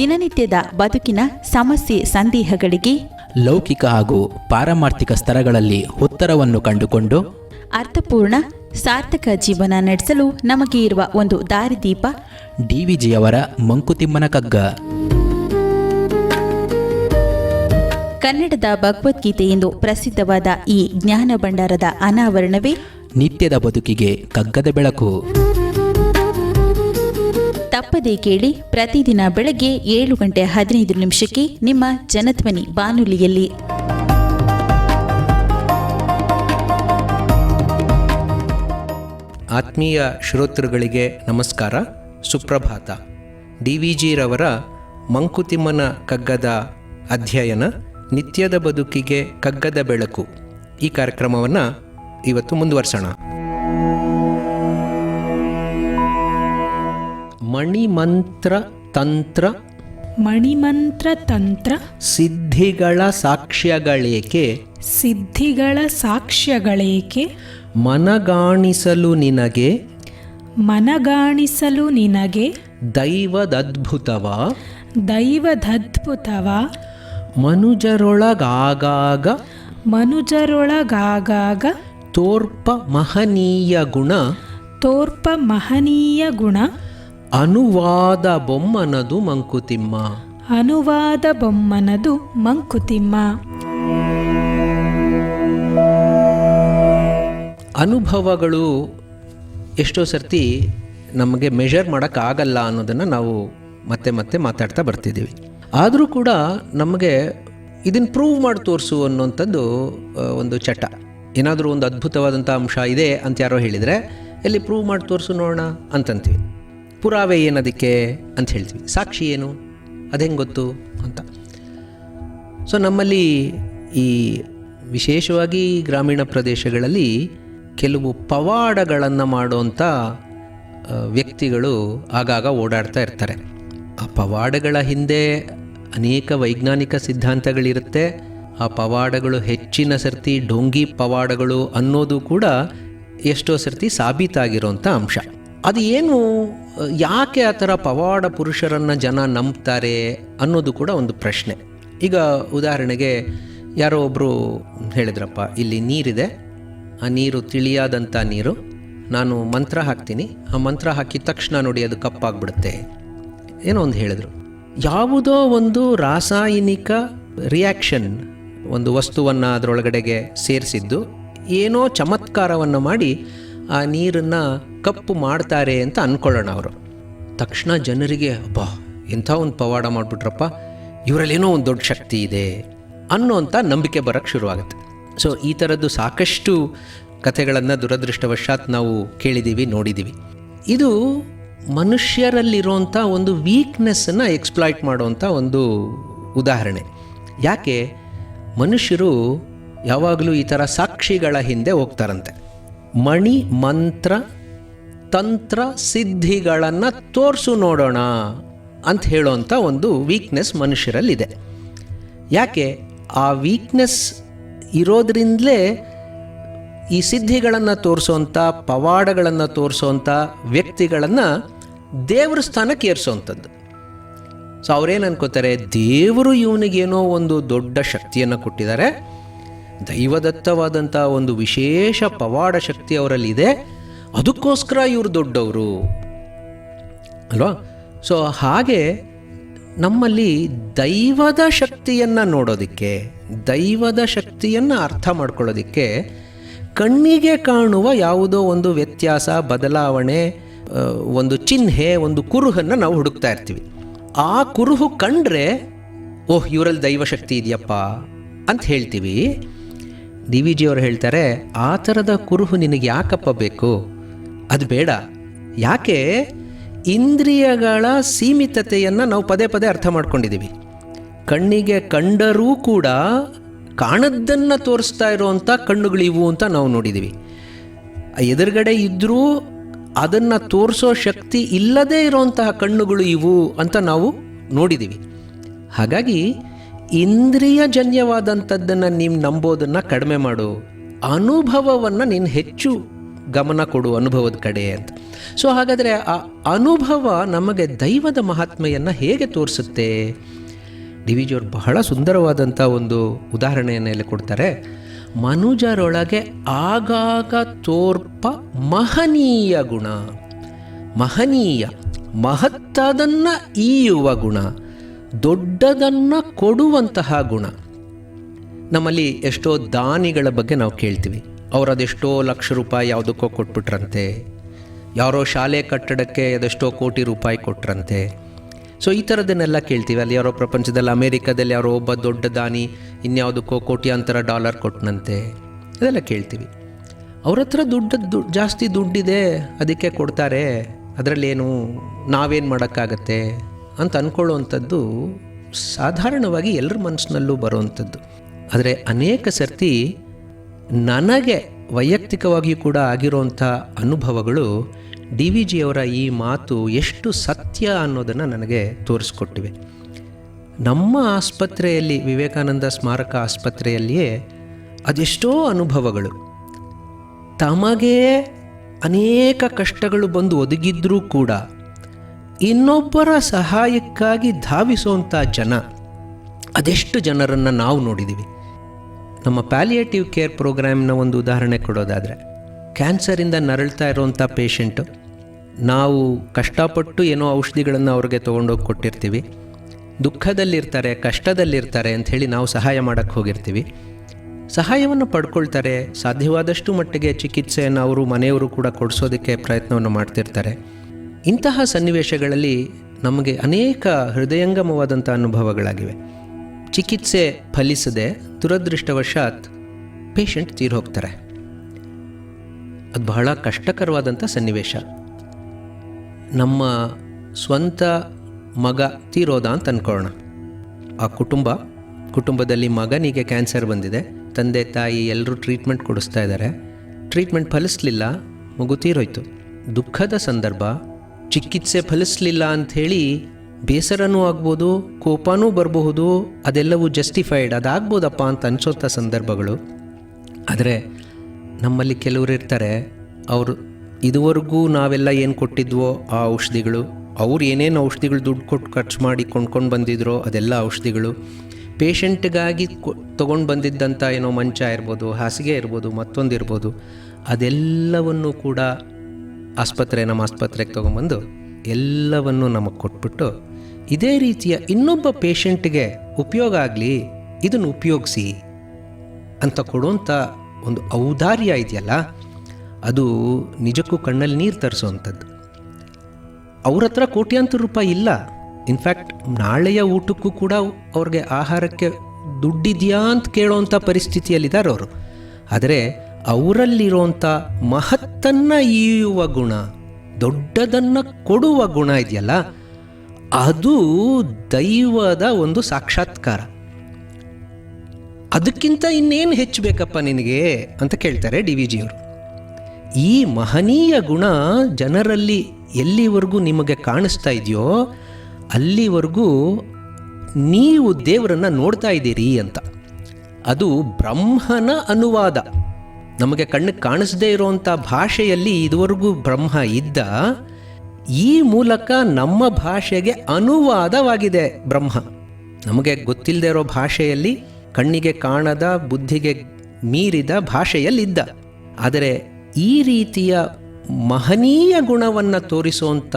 ದಿನನಿತ್ಯದ ಬದುಕಿನ ಸಮಸ್ಯೆ ಸಂದೇಹಗಳಿಗೆ ಲೌಕಿಕ ಹಾಗೂ ಪಾರಮಾರ್ಥಿಕ ಸ್ತರಗಳಲ್ಲಿ ಉತ್ತರವನ್ನು ಕಂಡುಕೊಂಡು ಅರ್ಥಪೂರ್ಣ ಸಾರ್ಥಕ ಜೀವನ ನಡೆಸಲು ನಮಗೆ ಇರುವ ಒಂದು ದಾರಿದೀಪ ಡಿವಿಜಿಯವರ ಮಂಕುತಿಮ್ಮನ ಕಗ್ಗ. ಕನ್ನಡದ ಭಗವದ್ಗೀತೆ ಎಂದು ಪ್ರಸಿದ್ಧವಾದ ಈ ಜ್ಞಾನ ಭಂಡಾರದ ಅನಾವರಣವೇ ನಿತ್ಯದ ಬದುಕಿಗೆ ಕಗ್ಗದ ಬೆಳಕು. ತಪ್ಪದೇ ಕೇಳಿ, ಪ್ರತಿದಿನ ಬೆಳಗ್ಗೆ 7:15 ನಿಮ್ಮ ಜನಧ್ವನಿ ಬಾನುಲಿಯಲ್ಲಿ. ಆತ್ಮೀಯ ಶ್ರೋತೃಗಳಿಗೆ ನಮಸ್ಕಾರ, ಸುಪ್ರಭಾತ. ಡಿವಿಜಿರವರ ಮಂಕುತಿಮ್ಮನ ಕಗ್ಗದ ಅಧ್ಯಯನ ನಿತ್ಯದ ಬದುಕಿಗೆ ಕಗ್ಗದ ಬೆಳಕು, ಈ ಕಾರ್ಯಕ್ರಮವನ್ನು ಇವತ್ತು ಮುಂದುವರ್ಸೋಣ. ಮಣಿಮಂತ್ರ ತಂತ್ರ ಸಿದ್ಧಿಗಳ ಸಾಕ್ಷ್ಯಗಳೇಕೆ ಮನಗಾಣಿಸಲು ನಿನಗೆ ದೈವದದ್ಭುತವ ಮನುಜರೊಳಗಾಗ ತೋರ್ಪ ಮಹನೀಯ ಗುಣ ಅನುವಾದ ಬೊಮ್ಮನದು ಮಂಕುತಿಮ್ಮ. ಅನುಭವಗಳು ಎಷ್ಟೋ ಸರ್ತಿ ನಮಗೆ ಮೆಷರ್ ಮಾಡೋಕ್ಕಾಗಲ್ಲ ಅನ್ನೋದನ್ನು ನಾವು ಮತ್ತೆ ಮತ್ತೆ ಮಾತಾಡ್ತಾ ಬರ್ತಿದ್ದೀವಿ. ಆದರೂ ಕೂಡ ನಮಗೆ ಇದನ್ನು ಪ್ರೂವ್ ಮಾಡಿ ತೋರಿಸು ಅನ್ನೋಂಥದ್ದು ಒಂದು ಚಟ. ಏನಾದರೂ ಒಂದು ಅದ್ಭುತವಾದಂಥ ಅಂಶ ಇದೆ ಅಂತ ಯಾರೋ ಹೇಳಿದರೆ ಎಲ್ಲಿ ಪ್ರೂವ್ ಮಾಡಿ ತೋರಿಸು ನೋಡೋಣ ಅಂತಂತೀವಿ. ಪುರಾವೆ ಏನದಕ್ಕೆ ಅಂತ ಹೇಳ್ತೀವಿ, ಸಾಕ್ಷಿ ಏನು, ಅದು ಹೆಂಗೆ ಗೊತ್ತು ಅಂತ. ಸೊ ನಮ್ಮಲ್ಲಿ ಈ ವಿಶೇಷವಾಗಿ ಗ್ರಾಮೀಣ ಪ್ರದೇಶಗಳಲ್ಲಿ ಕೆಲವು ಪವಾಡಗಳನ್ನು ಮಾಡುವಂಥ ವ್ಯಕ್ತಿಗಳು ಆಗಾಗ ಓಡಾಡ್ತಾ ಇರ್ತಾರೆ. ಆ ಪವಾಡಗಳ ಹಿಂದೆ ಅನೇಕ ವೈಜ್ಞಾನಿಕ ಸಿದ್ಧಾಂತಗಳಿರುತ್ತೆ. ಆ ಪವಾಡಗಳು ಹೆಚ್ಚಿನ ಸರ್ತಿ ಡೊಂಗಿ ಪವಾಡಗಳು ಅನ್ನೋದು ಕೂಡ ಎಷ್ಟೋ ಸರ್ತಿ ಸಾಬೀತಾಗಿರೋಂಥ ಅಂಶ. ಅದು ಏನು, ಯಾಕೆ ಆ ಥರ ಪವಾಡ ಪುರುಷರನ್ನು ಜನ ನಂಬ್ತಾರೆ ಅನ್ನೋದು ಕೂಡ ಒಂದು ಪ್ರಶ್ನೆ. ಈಗ ಉದಾಹರಣೆಗೆ ಯಾರೋ ಒಬ್ಬರು ಹೇಳಿದ್ರಪ್ಪ, ಇಲ್ಲಿ ನೀರಿದೆ, ಆ ನೀರು ತಿಳಿಯಾದಂಥ ನೀರು, ನಾನು ಮಂತ್ರ ಹಾಕ್ತೀನಿ, ಆ ಮಂತ್ರ ಹಾಕಿದ ತಕ್ಷಣ ನೋಡಿ ಅದು ಕಪ್ಪಾಗ್ಬಿಡುತ್ತೆ ಏನೋ ಒಂದು ಹೇಳಿದ್ರು. ಯಾವುದೋ ಒಂದು ರಾಸಾಯನಿಕ ರಿಯಾಕ್ಷನ್, ಒಂದು ವಸ್ತುವನ್ನು ಅದರೊಳಗಡೆಗೆ ಸೇರಿಸಿದ್ದು ಏನೋ ಚಮತ್ಕಾರವನ್ನು ಮಾಡಿ ಆ ನೀರನ್ನು ಕಪ್ಪು ಮಾಡ್ತಾರೆ ಅಂತ ಅಂದ್ಕೊಳ್ಳೋಣ. ಅವರು ತಕ್ಷಣ ಜನರಿಗೆ ಅಬ್ಬಾ ಎಂಥ ಒಂದು ಪವಾಡ ಮಾಡಿಬಿಟ್ರಪ್ಪ, ಇವರಲ್ಲೇನೋ ಒಂದು ದೊಡ್ಡ ಶಕ್ತಿ ಇದೆ ಅನ್ನೋಂಥ ನಂಬಿಕೆ ಬರೋಕ್ಕೆ ಶುರುವಾಗುತ್ತೆ. ಸೊ ಈ ಥರದ್ದು ಸಾಕಷ್ಟು ಕಥೆಗಳನ್ನು ದುರದೃಷ್ಟವಶಾತ್ ನಾವು ಕೇಳಿದ್ದೀವಿ, ನೋಡಿದ್ದೀವಿ. ಇದು ಮನುಷ್ಯರಲ್ಲಿರುವಂಥ ಒಂದು ವೀಕ್ನೆಸ್ಸನ್ನು ಎಕ್ಸ್ಪ್ಲಾಯ್ಟ್ ಮಾಡುವಂಥ ಒಂದು ಉದಾಹರಣೆ. ಯಾಕೆ ಮನುಷ್ಯರು ಯಾವಾಗಲೂ ಈ ಥರ ಸಾಕ್ಷಿಗಳ ಹಿಂದೆ ಹೋಗ್ತಾರಂತೆ. ಮಣಿ ಮಂತ್ರ ತಂತ್ರ ಸಿದ್ಧಿಗಳನ್ನು ತೋರಿಸು ನೋಡೋಣ ಅಂತ ಹೇಳೋವಂಥ ಒಂದು ವೀಕ್ನೆಸ್ ಮನುಷ್ಯರಲ್ಲಿದೆ. ಯಾಕೆ ಆ ವೀಕ್ನೆಸ್ ಇರೋದ್ರಿಂದಲೇ ಈ ಸಿದ್ಧಿಗಳನ್ನು ತೋರಿಸೋವಂಥ, ಪವಾಡಗಳನ್ನು ತೋರಿಸೋವಂಥ ವ್ಯಕ್ತಿಗಳನ್ನು ದೇವ್ರ ಸ್ಥಾನಕ್ಕೆ ಏರಿಸೋವಂಥದ್ದು. ಸೊ ಅವರೇನು ಅನ್ಕೋತಾರೆ, ದೇವರು ಇವನಿಗೇನೋ ಒಂದು ದೊಡ್ಡ ಶಕ್ತಿಯನ್ನು ಕೊಟ್ಟಿದ್ದಾರೆ, ದೈವದತ್ತವಾದಂಥ ಒಂದು ವಿಶೇಷ ಪವಾಡ ಶಕ್ತಿ ಅವರಲ್ಲಿದೆ, ಅದಕ್ಕೋಸ್ಕರ ಇವರು ದೊಡ್ಡವರು ಅಲ್ವಾ. ಸೊ ಹಾಗೆ ನಮ್ಮಲ್ಲಿ ದೈವದ ಶಕ್ತಿಯನ್ನು ನೋಡೋದಕ್ಕೆ, ದೈವದ ಶಕ್ತಿಯನ್ನು ಅರ್ಥ ಮಾಡ್ಕೊಳ್ಳೋದಕ್ಕೆ ಕಣ್ಣಿಗೆ ಕಾಣುವ ಯಾವುದೋ ಒಂದು ವ್ಯತ್ಯಾಸ, ಬದಲಾವಣೆ, ಒಂದು ಚಿಹ್ನೆ, ಒಂದು ಕುರುಹನ್ನು ನಾವು ಹುಡುಕ್ತಾ ಇರ್ತೀವಿ. ಆ ಕುರುಹು ಕಂಡ್ರೆ ಓಹ್ ಇವರಲ್ಲಿ ದೈವಶಕ್ತಿ ಇದೆಯಪ್ಪ ಅಂತ ಹೇಳ್ತೀವಿ. ಡಿ ವಿ ಜಿಯವರು ಹೇಳ್ತಾರೆ, ಆ ಥರದ ಕುರುಹು ನಿನಗೆ ಯಾಕಪ್ಪ ಬೇಕು, ಅದು ಬೇಡ. ಯಾಕೆ, ಇಂದ್ರಿಯಗಳ ಸೀಮಿತತೆಯನ್ನು ನಾವು ಪದೇ ಪದೇ ಅರ್ಥ ಮಾಡ್ಕೊಂಡಿದ್ದೀವಿ. ಕಣ್ಣಿಗೆ ಕಂಡರೂ ಕೂಡ ಕಾಣದ್ದನ್ನು ತೋರಿಸ್ತಾ ಇರೋವಂಥ ಕಣ್ಣುಗಳಿವು ಅಂತ ನಾವು ನೋಡಿದ್ದೀವಿ. ಎದುರುಗಡೆ ಇದ್ದರೂ ಅದನ್ನು ತೋರಿಸೋ ಶಕ್ತಿ ಇಲ್ಲದೇ ಇರೋವಂತಹ ಕಣ್ಣುಗಳು ಇವು ಅಂತ ನಾವು ನೋಡಿದ್ದೀವಿ. ಹಾಗಾಗಿ ಇಂದ್ರಿಯಜನ್ಯವಾದಂಥದ್ದನ್ನು ನೀವು ನಂಬೋದನ್ನು ಕಡಿಮೆ ಮಾಡು, ಅನುಭವವನ್ನು ನೀನು ಹೆಚ್ಚು ಗಮನ ಕೊಡು ಅನುಭವದ ಕಡೆ ಅಂತ. ಸೊ ಹಾಗಾದರೆ ಆ ಅನುಭವ ನಮಗೆ ದೈವದ ಮಹಾತ್ಮೆಯನ್ನು ಹೇಗೆ ತೋರಿಸುತ್ತೆ? ಡಿ ವಿ ಜಿಯವರು ಬಹಳ ಸುಂದರವಾದಂಥ ಒಂದು ಉದಾಹರಣೆಯನ್ನೆಲ್ಲ ಕೊಡ್ತಾರೆ. ಮನುಜರೊಳಗೆ ಆಗಾಗ ತೋರ್ಪ ಮಹನೀಯ ಗುಣ, ಮಹನೀಯ ಮಹತ್ತದನ್ನು ಈಯುವ ಗುಣ, ದೊಡ್ಡದನ್ನು ಕೊಡುವಂತಹ ಗುಣ. ನಮ್ಮಲ್ಲಿ ಎಷ್ಟೋ ದಾನಿಗಳ ಬಗ್ಗೆ ನಾವು ಕೇಳ್ತೀವಿ. ಅವರು ಅದೆಷ್ಟೋ ಲಕ್ಷ ರೂಪಾಯಿ ಯಾವುದಕ್ಕೋ ಕೊಟ್ಬಿಟ್ರಂತೆ, ಯಾರೋ ಶಾಲೆ ಕಟ್ಟಡಕ್ಕೆ ಅದೆಷ್ಟೋ ಕೋಟಿ ರೂಪಾಯಿ ಕೊಟ್ರಂತೆ. ಸೊ ಈ ಥರದನ್ನೆಲ್ಲ ಕೇಳ್ತೀವಿ. ಅಲ್ಲಿ ಯಾರೋ ಪ್ರಪಂಚದಲ್ಲಿ ಅಮೇರಿಕಾದಲ್ಲಿ ಯಾರೋ ಒಬ್ಬ ದೊಡ್ಡ ದಾನಿ ಇನ್ಯಾವುದಕ್ಕೋ ಕೋಟ್ಯಾಂತರ ಡಾಲರ್ ಕೊಟ್ಟನಂತೆ, ಅದೆಲ್ಲ ಕೇಳ್ತೀವಿ. ಅವ್ರ ಹತ್ರ ಜಾಸ್ತಿ ದುಡ್ಡಿದೆ ಅದಕ್ಕೆ ಕೊಡ್ತಾರೆ, ಅದರಲ್ಲೇನು ನಾವೇನು ಮಾಡೋಕ್ಕಾಗತ್ತೆ ಅಂತ ಅಂದ್ಕೊಳ್ಳುವಂಥದ್ದು ಸಾಧಾರಣವಾಗಿ ಎಲ್ಲರ ಮನಸ್ಸಿನಲ್ಲೂ ಬರುವಂಥದ್ದು. ಆದರೆ ಅನೇಕ ಸರ್ತಿ ನನಗೆ ವೈಯಕ್ತಿಕವಾಗಿಯೂ ಕೂಡ ಆಗಿರೋಂಥ ಅನುಭವಗಳು ಡಿ ವಿ ಜಿಯವರ ಈ ಮಾತು ಎಷ್ಟು ಸತ್ಯ ಅನ್ನೋದನ್ನು ನನಗೆ ತೋರಿಸ್ಕೊಟ್ಟಿವೆ. ನಮ್ಮ ಆಸ್ಪತ್ರೆಯಲ್ಲಿ, ವಿವೇಕಾನಂದ ಸ್ಮಾರಕ ಆಸ್ಪತ್ರೆಯಲ್ಲಿಯೇ ಅದೆಷ್ಟೋ ಅನುಭವಗಳು, ತಮಗೇ ಅನೇಕ ಕಷ್ಟಗಳು ಬಂದು ಒದಗಿದ್ರೂ ಕೂಡ ಇನ್ನೊಬ್ಬರ ಸಹಾಯಕ್ಕಾಗಿ ಧಾವಿಸುವಂಥ ಜನ, ಅದೆಷ್ಟು ಜನರನ್ನು ನಾವು ನೋಡಿದ್ದೀವಿ. ನಮ್ಮ ಪ್ಯಾಲಿಯೇಟಿವ್ ಕೇರ್ ಪ್ರೋಗ್ರಾಮ್ನ ಒಂದು ಉದಾಹರಣೆ ಕೊಡೋದಾದರೆ, ಕ್ಯಾನ್ಸರಿಂದ ನರಳ್ತಾ ಇರೋವಂಥ ಪೇಷಂಟು, ನಾವು ಕಷ್ಟಪಟ್ಟು ಏನೋ ಔಷಧಿಗಳನ್ನು ಅವ್ರಿಗೆ ತೊಗೊಂಡೋಗಿ ಕೊಟ್ಟಿರ್ತೀವಿ. ದುಃಖದಲ್ಲಿರ್ತಾರೆ, ಕಷ್ಟದಲ್ಲಿರ್ತಾರೆ ಅಂಥೇಳಿ ನಾವು ಸಹಾಯ ಮಾಡೋಕ್ಕೆ ಹೋಗಿರ್ತೀವಿ. ಸಹಾಯವನ್ನು ಪಡ್ಕೊಳ್ತಾರೆ, ಸಾಧ್ಯವಾದಷ್ಟು ಮಟ್ಟಿಗೆ ಚಿಕಿತ್ಸೆಯನ್ನು ಅವರು ಮನೆಯವರು ಕೂಡ ಕೊಡಿಸೋದಕ್ಕೆ ಪ್ರಯತ್ನವನ್ನು ಮಾಡ್ತಿರ್ತಾರೆ. ಇಂತಹ ಸನ್ನಿವೇಶಗಳಲ್ಲಿ ನಮಗೆ ಅನೇಕ ಹೃದಯಂಗಮವಾದಂಥ ಅನುಭವಗಳಾಗಿವೆ. ಚಿಕಿತ್ಸೆ ಫಲಿಸದೆ ದುರದೃಷ್ಟವಶಾತ್ ಪೇಷಂಟ್ ತೀರಿ ಹೋಗ್ತಾರೆ. ಅದು ಬಹಳ ಕಷ್ಟಕರವಾದಂಥ ಸನ್ನಿವೇಶ. ನಮ್ಮ ಸ್ವಂತ ಮಗ ತೀರೋದ ಅಂತ ಅಂದ್ಕೊಳ್ಳೋಣ. ಆ ಕುಟುಂಬದಲ್ಲಿ ಮಗನಿಗೆ ಕ್ಯಾನ್ಸರ್ ಬಂದಿದೆ, ತಂದೆ ತಾಯಿ ಎಲ್ಲರೂ ಟ್ರೀಟ್ಮೆಂಟ್ ಕೊಡಿಸ್ತಾ ಇದ್ದಾರೆ. ಟ್ರೀಟ್ಮೆಂಟ್ ಫಲಿಸಲಿಲ್ಲ, ಮಗು ತೀರೋಯ್ತು. ದುಃಖದ ಸಂದರ್ಭ. ಚಿಕಿತ್ಸೆ ಫಲಿಸಲಿಲ್ಲ ಅಂಥೇಳಿ ಬೇಸರನೂ ಆಗ್ಬೋದು, ಕೋಪನೂ ಬರಬಹುದು, ಅದೆಲ್ಲವೂ ಜಸ್ಟಿಫೈಡ್, ಅದಾಗ್ಬೋದಪ್ಪ ಅಂತ ಅನಿಸೋಂಥ ಸಂದರ್ಭಗಳು. ಆದರೆ ನಮ್ಮಲ್ಲಿ ಕೆಲವರು ಇರ್ತಾರೆ, ಅವರು ಇದುವರೆಗೂ ನಾವೆಲ್ಲ ಏನು ಕೊಟ್ಟಿದ್ವೋ ಆ ಔಷಧಿಗಳು, ಅವ್ರು ಏನೇನು ಔಷಧಿಗಳು ದುಡ್ಡು ಕೊಟ್ಟು ಖರ್ಚು ಮಾಡಿ ಕೊಂಡ್ಕೊಂಡು ಬಂದಿದ್ರೋ ಅದೆಲ್ಲ ಔಷಧಿಗಳು, ಪೇಷಂಟ್ಗಾಗಿ ತೊಗೊಂಡು ಬಂದಿದ್ದಂಥ ಏನೋ ಮಂಚ ಇರ್ಬೋದು, ಹಾಸಿಗೆ ಇರ್ಬೋದು, ಮತ್ತೊಂದು ಇರ್ಬೋದು, ಅದೆಲ್ಲವನ್ನು ಕೂಡ ನಮ್ಮ ಆಸ್ಪತ್ರೆಗೆ ತೊಗೊಂಬಂದು ಎಲ್ಲವನ್ನು ನಮಗೆ ಕೊಟ್ಬಿಟ್ಟು, ಇದೇ ರೀತಿಯ ಇನ್ನೊಬ್ಬ ಪೇಷಂಟ್ಗೆ ಉಪಯೋಗ ಆಗಲಿ, ಇದನ್ನು ಉಪಯೋಗಿಸಿ ಅಂತ ಕೊಡುವಂಥ ಒಂದು ಔದಾರ್ಯ ಇದೆಯಲ್ಲ, ಅದು ನಿಜಕ್ಕೂ ಕಣ್ಣಲ್ಲಿ ನೀರು ತರಿಸೋವಂಥದ್ದು. ಅವ್ರ ಹತ್ರ ಕೋಟ್ಯಾಂತರ ರೂಪಾಯಿ ಇಲ್ಲ. ಇನ್ಫ್ಯಾಕ್ಟ್ ನಾಳೆಯ ಊಟಕ್ಕೂ ಕೂಡ ಅವ್ರಿಗೆ ಆಹಾರಕ್ಕೆ ದುಡ್ಡಿದೆಯಾ ಅಂತ ಕೇಳೋವಂಥ ಪರಿಸ್ಥಿತಿಯಲ್ಲಿದ್ದಾರೆ ಅವರು. ಆದರೆ ಅವರಲ್ಲಿರುವಂಥ ಮಹತ್ತನ್ನು ಈಯುವ ಗುಣ, ದೊಡ್ಡದನ್ನು ಕೊಡುವ ಗುಣ ಇದೆಯಲ್ಲ, ಅದು ದೈವದ ಒಂದು ಸಾಕ್ಷಾತ್ಕಾರ. ಅದಕ್ಕಿಂತ ಇನ್ನೇನು ಹೆಚ್ಚು ಬೇಕಪ್ಪ ನಿನಗೆ ಅಂತ ಕೇಳ್ತಾರೆ ಡಿ ವಿ ಜಿಯವರು. ಈ ಮಹನೀಯ ಗುಣ ಜನರಲ್ಲಿ ಎಲ್ಲಿವರೆಗೂ ನಿಮಗೆ ಕಾಣಿಸ್ತಾ ಇದೆಯೋ ಅಲ್ಲಿವರೆಗೂ ನೀವು ದೇವರನ್ನು ನೋಡ್ತಾ ಇದ್ದೀರಿ ಅಂತ. ಅದು ಬ್ರಹ್ಮನ ಅನುವಾದ. ನಮಗೆ ಕಣ್ಣಿಗೆ ಕಾಣಿಸದೇ ಇರುವಂಥ ಭಾಷೆಯಲ್ಲಿ ಇದುವರೆಗೂ ಬ್ರಹ್ಮ ಇದ್ದ, ಈ ಮೂಲಕ ನಮ್ಮ ಭಾಷೆಗೆ ಅನುವಾದವಾಗಿದೆ ಬ್ರಹ್ಮ. ನಮಗೆ ಗೊತ್ತಿಲ್ಲದೆ ಇರೋ ಭಾಷೆಯಲ್ಲಿ, ಕಣ್ಣಿಗೆ ಕಾಣದ, ಬುದ್ಧಿಗೆ ಮೀರಿದ ಭಾಷೆಯಲ್ಲಿದ್ದ. ಆದರೆ ಈ ರೀತಿಯ ಮಹನೀಯ ಗುಣವನ್ನು ತೋರಿಸುವಂಥ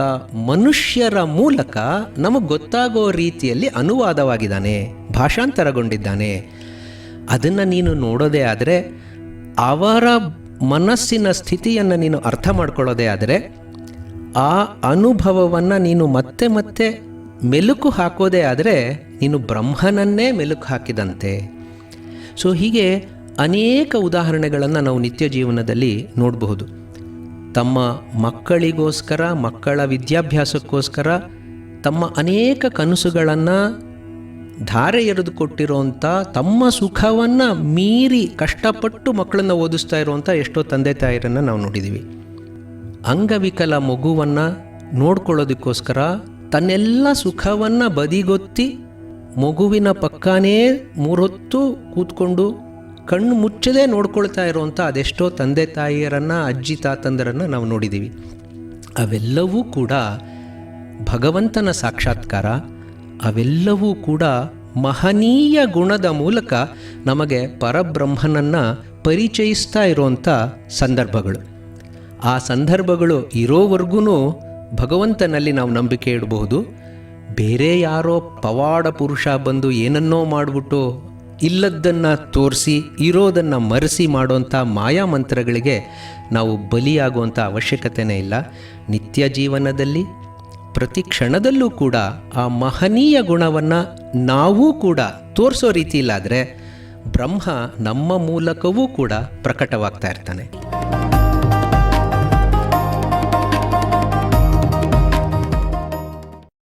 ಮನುಷ್ಯರ ಮೂಲಕ ನಮಗೆ ಗೊತ್ತಾಗೋ ರೀತಿಯಲ್ಲಿ ಅನುವಾದವಾಗಿದ್ದಾನೆ, ಭಾಷಾಂತರಗೊಂಡಿದ್ದಾನೆ. ಅದನ್ನು ನೀನು ನೋಡೋದೇ ಆದರೆ, ಅವರ ಮನಸ್ಸಿನ ಸ್ಥಿತಿಯನ್ನು ನೀನು ಅರ್ಥ ಮಾಡ್ಕೊಳ್ಳೋದೇ ಆದರೆ, ಆ ಅನುಭವವನ್ನು ನೀನು ಮತ್ತೆ ಮತ್ತೆ ಮೆಲುಕು ಹಾಕೋದೇ ಆದರೆ ನೀನು ಬ್ರಹ್ಮನನ್ನೇ ಮೆಲುಕು ಹಾಕಿದಂತೆ. ಸೊ ಹೀಗೆ ಅನೇಕ ಉದಾಹರಣೆಗಳನ್ನು ನಾವು ನಿತ್ಯ ಜೀವನದಲ್ಲಿ ನೋಡಬಹುದು. ತಮ್ಮ ಮಕ್ಕಳಿಗೋಸ್ಕರ, ಮಕ್ಕಳ ವಿದ್ಯಾಭ್ಯಾಸಕ್ಕೋಸ್ಕರ ತಮ್ಮ ಅನೇಕ ಕನಸುಗಳನ್ನು ಧಾರೆ ಎರೆದು ಕೊಟ್ಟಿರೋಂಥ, ತಮ್ಮ ಸುಖವನ್ನು ಮೀರಿ ಕಷ್ಟಪಟ್ಟು ಮಕ್ಕಳನ್ನು ಓದಿಸ್ತಾ ಇರುವಂಥ ಎಷ್ಟೋ ತಂದೆ ತಾಯರನ್ನು ನಾವು ನೋಡಿದ್ದೀವಿ. ಅಂಗವಿಕಲ ಮಗುವನ್ನು ನೋಡ್ಕೊಳ್ಳೋದಕ್ಕೋಸ್ಕರ ತನ್ನೆಲ್ಲ ಸುಖವನ್ನು ಬದಿಗೊತ್ತಿ ಮಗುವಿನ ಪಕ್ಕನೇ 3 ಹೊತ್ತು ಕೂತ್ಕೊಂಡು ಕಣ್ಣು ಮುಚ್ಚದೇ ನೋಡ್ಕೊಳ್ತಾ ಇರುವಂಥ ಅದೆಷ್ಟೋ ತಂದೆ ತಾಯಿಯರನ್ನು, ಅಜ್ಜಿ ತಾತಂದರನ್ನು ನಾವು ನೋಡಿದ್ದೀವಿ. ಅವೆಲ್ಲವೂ ಕೂಡ ಭಗವಂತನ ಸಾಕ್ಷಾತ್ಕಾರ. ಅವೆಲ್ಲವೂ ಕೂಡ ಮಹನೀಯ ಗುಣದ ಮೂಲಕ ನಮಗೆ ಪರಬ್ರಹ್ಮನನ್ನು ಪರಿಚಯಿಸ್ತಾ ಇರುವಂಥ ಸಂದರ್ಭಗಳು. ಆ ಸಂದರ್ಭಗಳು ಇರೋವರೆಗೂ ಭಗವಂತನಲ್ಲಿ ನಾವು ನಂಬಿಕೆ ಇಡಬಹುದು. ಬೇರೆ ಯಾರೋ ಪವಾಡ ಪುರುಷ ಬಂದು ಏನನ್ನೋ ಮಾಡಿಬಿಟ್ಟು ಇಲ್ಲದ್ದನ್ನು ತೋರಿಸಿ ಇರೋದನ್ನು ಮರೆಸಿ ಮಾಡುವಂಥ ಮಾಯಾಮಂತ್ರಗಳಿಗೆ ನಾವು ಬಲಿಯಾಗುವಂಥ ಅವಶ್ಯಕತೆಯೇ ಇಲ್ಲ. ನಿತ್ಯ ಜೀವನದಲ್ಲಿ ಪ್ರತಿ ಕ್ಷಣದಲ್ಲೂ ಕೂಡ ಆ ಮಹನೀಯ ಗುಣವನ್ನು ನಾವೂ ಕೂಡ ತೋರಿಸೋ ರೀತಿಯಿಲ್ಲಾದರೆ ಬ್ರಹ್ಮ ನಮ್ಮ ಮೂಲಕವೂ ಕೂಡ ಪ್ರಕಟವಾಗ್ತಾ ಇರ್ತಾನೆ.